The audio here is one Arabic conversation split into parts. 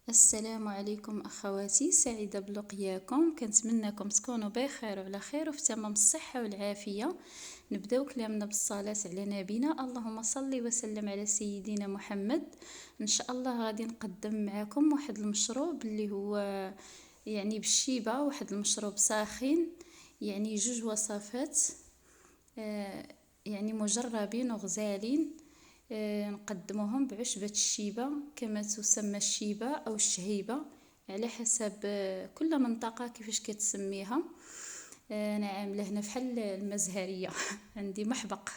السلام عليكم أخواتي، سعيدة بلقياكم. كنتمنىكم تكونوا بخير وعلى خير وفي تمام الصحة والعافية. نبداو كلامنا بالصلاة على نبينا. اللهم صل وسلم على سيدنا محمد. ان شاء الله غادي نقدم معكم واحد المشروب اللي هو بالشيبة، واحد المشروب ساخن، جوج وصفات مجربين وغزالين. نقدموهم بعشبة الشيبة كما تسمى الشيبة أو الشهيبة على حسب كل منطقة كيفاش كتسميها. أنا عاملة هنا فحال المزهرية عندي محبق.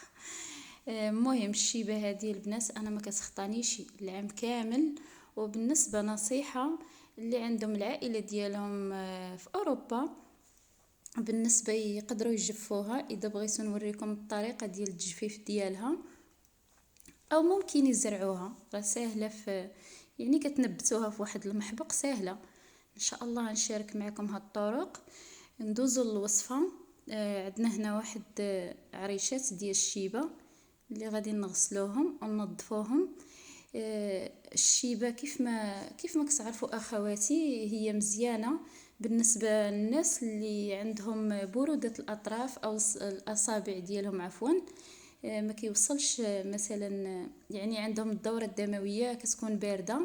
مهم الشيبة هذه البنات أنا ما كتخطانيش العام كامل. وبالنسبة نصيحة اللي عندهم العائلة ديالهم في أوروبا، بالنسبة يقدروا يجفوها. إذا بغيتو نوريكم الطريقة ديال التجفيف ديالها، او ممكن يزرعوها، راه ساهله في كتنبتوها في واحد المحبق ساهله. ان شاء الله نشارك معكم هاد الطرق. ندوزو للوصفه. عندنا هنا واحد عريشات ديال الشيبه اللي غادي نغسلوهم وننظفوهم. الشيبه كيف ما كتعرفوا اخواتي هي مزيانه بالنسبه للناس اللي عندهم بروده الاطراف او الاصابع ديالهم عفوا. ما كيوصلش مثلا، عندهم الدورة الدموية كتكون باردة.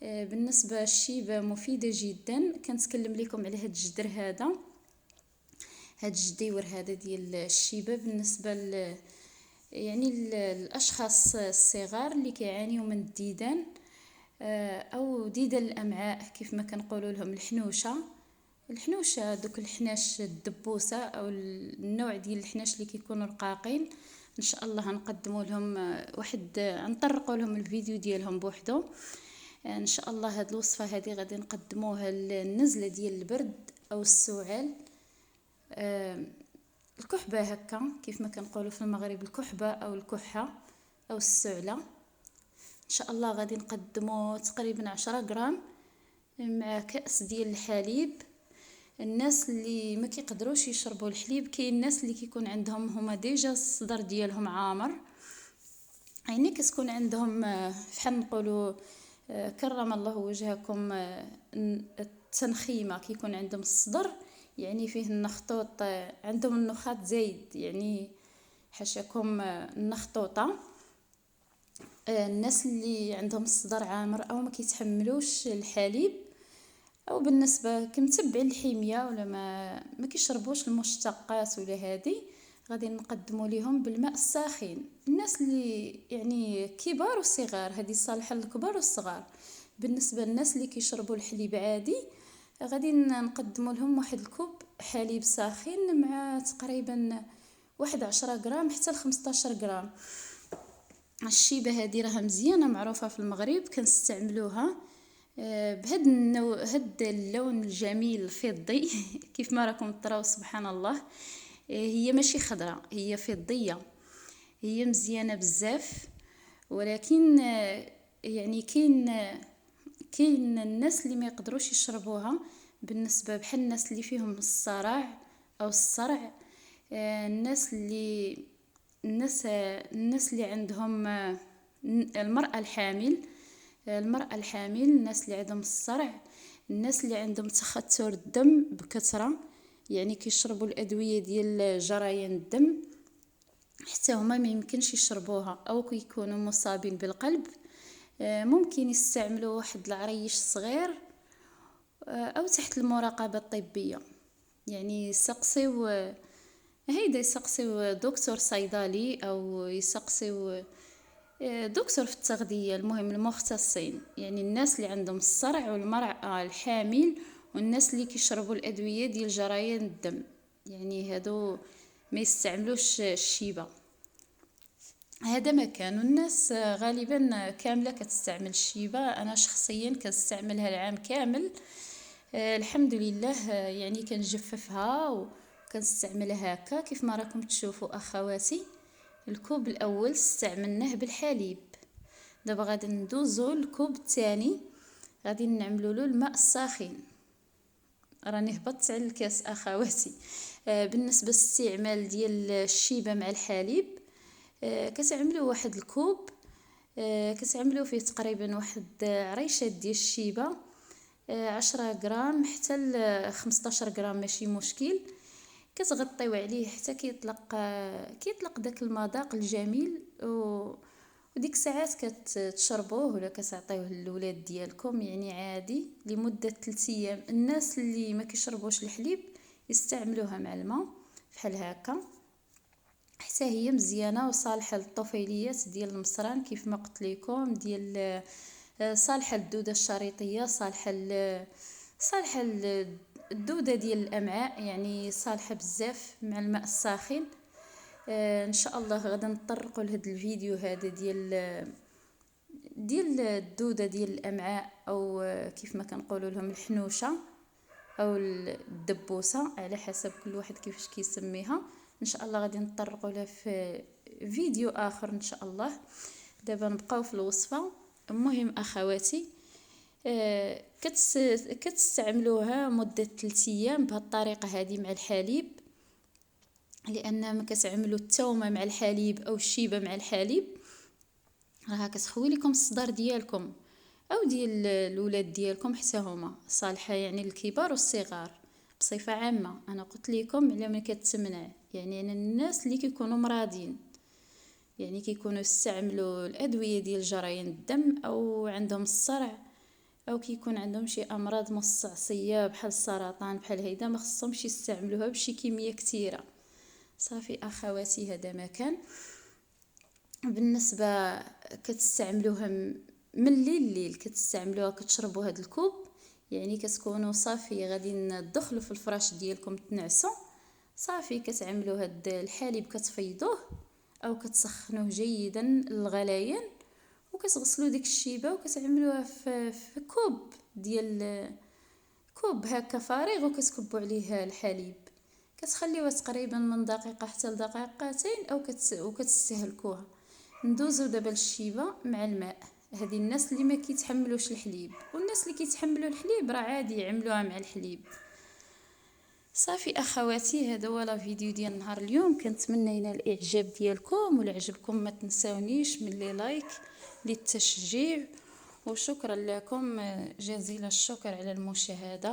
بالنسبة للشيبة مفيدة جدا. كنتكلم لكم على هاد الجدر هذا، هاد الجديور هذا ديال الشيبة بالنسبة الاشخاص الصغار اللي كيعانيوا من الديدان، او ديدان الامعاء كيف ما كنقولوا لهم الحنوشه دوك الحناش الدبوسه او النوع ديال الحناش اللي كيكونوا رقاقين. ان شاء الله نقدموا لهم نطرقوا لهم الفيديو ديالهم بوحدو. ان شاء الله هاد الوصفه هذه غادي نقدموها للنزله ديال البرد او السعال. الكحبه هكا كيف ما كنقولوا في المغرب، الكحبه او الكحه او السعله. ان شاء الله غادي نقدموا تقريبا 10 غرام مع كأس ديال الحليب. الناس اللي ما كيقدروش يشربوا الحليب، كاين الناس اللي كيكون عندهم هما ديجا الصدر ديالهم عامر، كتكون عندهم فحال نقولوا كرم الله وجهكم التنخيمه، كيكون عندهم الصدر فيه النخطوط، عندهم النخاط زايد حاشاكم النخطوطه. الناس اللي عندهم الصدر عامر او ما كيتحملوش الحليب، او بالنسبه كمتبع الحميه ولا ما كيشربوش المشتقات ولا هذه، غادي نقدموا لهم بالماء الساخن. الناس اللي كبار وصغار، هذه صالحه للكبار والصغار. بالنسبه للناس اللي كيشربوا الحليب عادي، غادي نقدموا لهم واحد الكوب حليب ساخن مع تقريبا واحد 10 غرام حتى ل 15 غرام. الشيبه هذه راها مزيانه معروفه في المغرب، كنستعملوها بهاد النوع، هاد اللون الجميل الفضي كيف ما راكم تراو سبحان الله. هي ماشي خضراء، هي فضيه، هي مزيانه بزاف. ولكن كاين الناس اللي ما يقدروش يشربوها، بالنسبه بحال الناس اللي فيهم الصرع او الصرع. الناس اللي عندهم المرأة الحامل، الناس اللي عندهم الصرع، الناس اللي عندهم تخثر الدم بكثرة، كيشربوا الأدوية ديال جريان الدم، حتى هما ما يمكنش يشربوها، أو كيكونوا مصابين بالقلب. ممكن يستعملوا واحد العريش صغير، أو تحت المراقبة الطبية. يسقسيو دكتور صيدلي أو يسقسيو دكتور في التغذية، المهم المختصين. الناس اللي عندهم الصرع والمرأة الحامل والناس اللي كيشربوا الأدوية ديال جريان الدم، هادو ما يستعملوش الشيبة. هذا مكان الناس غالبا كاملة كتستعمل الشيبة. أنا شخصيا كنستعملها العام كامل. الحمد لله، كنجففها وكنستعملها هكا كيف ما راكم تشوفوا أخواتي. الكوب الأول استعملناه بالحليب، دابا غادي ندوزو للكوب الثاني، غادي نعملوا له الماء الساخن. راني هبطت على الكاس اخواتي. بالنسبه للاستعمال ديال الشيبه مع الحليب، كتعملوا واحد الكوب كتعملوا فيه تقريبا واحد عريشة ديال الشيبة، 10 غرام حتى 15 غرام ماشي مشكل. كتغطيو عليه حتى كيطلق داك المذاق الجميل، وديك الساعات كتشربوه ولا كتعطيوه للولاد ديالكم، يعني عادي لمدة 3 ايام. الناس اللي ما كيشربوش الحليب يستعملوها مع الماء بحال هكا، حتى هي مزيانه وصالحه للطفيليات ديال المصران كيف ما قلت لكم، ديال صالحه للدوده الشريطيه، صالحه الدوده ديال الامعاء، يعني صالحه بزاف مع الماء الساخن. ان شاء الله غادي نطرقوا لهذا الفيديو هذا ديال الدوده ديال الامعاء، او كيف ما كنقولوا لهم الحنوشه او الدبوسه، على حسب كل واحد كيفاش كيسميها. ان شاء الله غادي نطرقوا لها في فيديو اخر ان شاء الله. دابا نبقاو في الوصفه. المهم اخواتي، كتستعملوها مده 3 ايام بهذه الطريقه هذه مع الحليب، لان ما كتعملوا التومه مع الحليب او الشيبه مع الحليب راها كتخوي لكم الصدر ديالكم او ديال الولاد ديالكم، حتى هما صالحه يعني للكبار والصغار بصفه عامه. انا قلت لكم على ما كتمنع، يعني أنا الناس اللي كيكونوا مرضين، يعني كيكونوا يستعملوا الادويه ديال جريان الدم، او عندهم الصرع، او كيكون عندهم شي امراض مستعصيه بحال السرطان بحال هيدا، ما خصهمش يستعملوها بشي كميه كثيره. صافي اخواتي، هذا ما كان. بالنسبه كتستعملوها من الليل كتستعملوها، كتشربوا هذا الكوب، يعني كتكونوا صافي غادي تدخلوا في الفراش ديالكم تنعسوا، صافي كتعملوا هاد الحليب كتفيضوه او كتسخنوه جيدا للغليان، وكتغسلوا ديك الشيبه وكتعملوها في كوب هكا فارغ، وكتكبوا عليه الحليب، كتخليوها تقريبا من دقيقه حتى لدقيقتين وكتستهلكوها. ندوزو دابا للشيبه مع الماء. هذه الناس اللي ما كيتحملوش الحليب، والناس اللي كيتحملوا الحليب راه عادي يعملوها مع الحليب. صافي اخواتي، هذا هو لا فيديو ديال نهار اليوم. كنتمنى ينال الاعجاب ديالكم، ولا عجبكم ما تنساونيش من لي لايك للتشجيع، وشكرا لكم جزيل الشكر على المشاهده،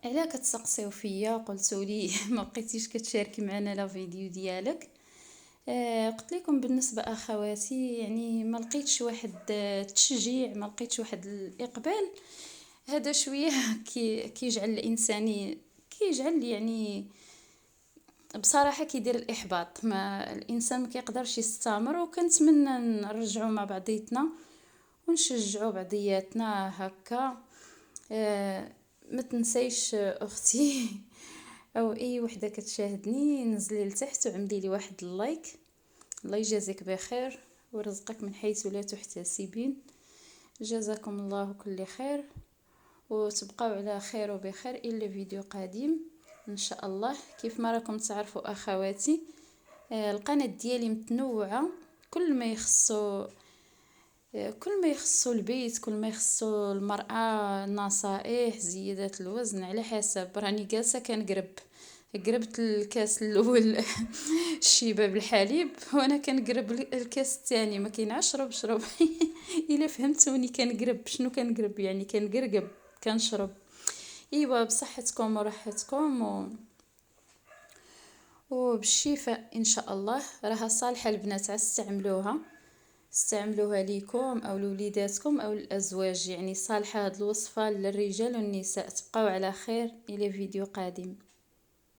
على كتسقسيو فيا قلتوا لي ما بقيتيش كتشاركي معنا لا فيديو ديالك. قلت لكم بالنسبه اخواتي، يعني ما لقيتش واحد التشجيع، ما لقيتش واحد الاقبال، هذا شويه كيجعل الانسان، كيجعل يعني بصراحه كيدير الاحباط، ما الانسان ما كيقدرش يستمر. وكنتمنى نرجعوا مع بعضياتنا ونشجعوا بعضياتنا هكا. ما تنسيش اختي او اي وحده كتشاهدني، نزلي لتحت وعملي لي واحد اللايك. الله يجازيك بخير ورزقك من حيث لا تحتسبين. جزاكم الله كل خير، وتبقاو على خير وبخير الى فيديو قادم ان شاء الله. كيف ما راكم تعرفوا اخواتي، القناه ديالي متنوعه، كل ما يخصو البيت، كل ما يخصو المرأة، نصائح زيادة الوزن، على حسب. راني جالسة قربت الكاس الاول الشيبه بالحليب، وانا كنقرب الكاس الثاني، ما كاينعش شرب الا فهمتوني. كنقرب شنو كنقرب، يعني كنقرقب كنشرب. ايوا بصحتكم وراحتكم وبالشفاء ان شاء الله. راها صالحه البنات، استعملوها ليكم او لوليداتكم او الازواج، يعني صالحه هاد الوصفه للرجال والنساء. تبقاو على خير الى فيديو قادم.